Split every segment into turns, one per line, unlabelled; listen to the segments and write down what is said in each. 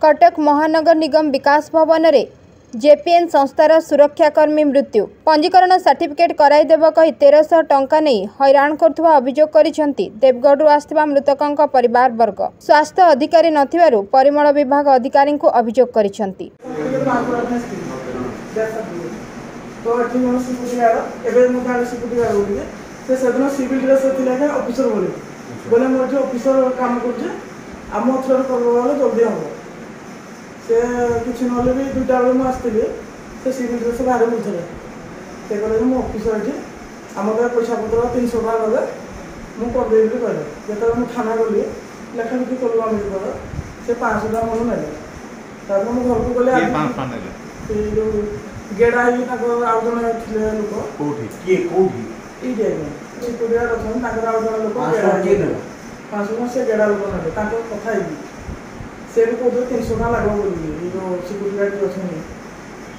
कटक महानगर निगम विकास भवन रे जेपीएन संस्थार सुरक्षाकर्मी मृत्यु पंजीकरण सर्टिफिकेट कराई देब कही 1300 टंका नहीं हैरान करुवा अभियोग करिसेंती देवगढ़ आसथिबा मृतकंक परिवार वर्ग। स्वास्थ्य अधिकारी नथिबारु परिमल विभाग अधिकारी को अभियोग करिसेंती।
तो एठी मन सिक्युरिटी गार्ड एबे मो गार्ड सिक्युरिटी गार्ड बोलिए से सेदिन सिविल ड्रेस थिला के ऑफिसर बोले मो जे ऑफिसर काम करजे आम थ्रो करबो वाला जल्दी हो से किछि नले भी दुटा बेले मो आस्तिले से सिविल ड्रेस बाहर बुझले से कहले मो ऑफिसर जे आम का पैसा पत्र 300 टका लगे मु कर देबी कहले जेते मु थाना गली लेखा लिखि करबा मिल कर से 500 टका मन नेले तापर मु घर को गले
500 नेले
से जो गेड़ा ही ताको आउ जने थिले लोक
कोठी के कोठी
ई जे सिक्युरिटी रखन ताको आउ जने लोक गेड़ा के ने 500 से गेड़ा लोक ने ताको कथा ही से को 300 टका लागो बोली ई जो सिक्युरिटी गार्ड अछन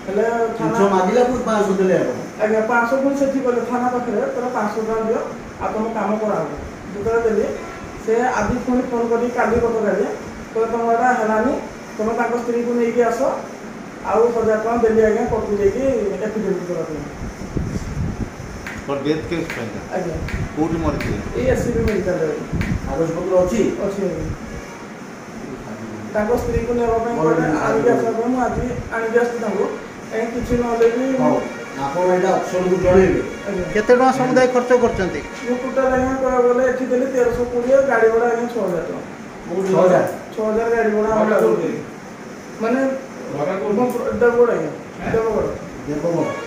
हेले थाना
मागिला को 500 देले
आगे 500 को सेठी गले थाना पाखरे तोरा 500 टका दियो आ तुम काम कराओ दुतरा देले से आदि फोन करी काली कत गाले तो तमरा हलानी तुम ताको स्त्री को नेकी आसो आउ 1000 टका देली आगे कोर्ट जेकी एफिडेविट करा दे
पर डेथ केस पेंदा
आगे
कोर्ट मरती
ए एससीबी मेडिकल रे
कागज पत्र अछि
ताको स्त्री को नेबा ପାଇଁ कोर्ट आगे आसा मु आज आगे आसी ताको ए किछि नले भी
आपण एटा ऑप्शन को जणेबे केते टका समुदाय खर्च करचंती
मु टोटल आगे कह बोले एठी देली 1320 गाड़ी भाड़ा आगे 6000 टका 6000 गाड़ी भाड़ा हमरा माने देवगढ़ आगे देवगढ़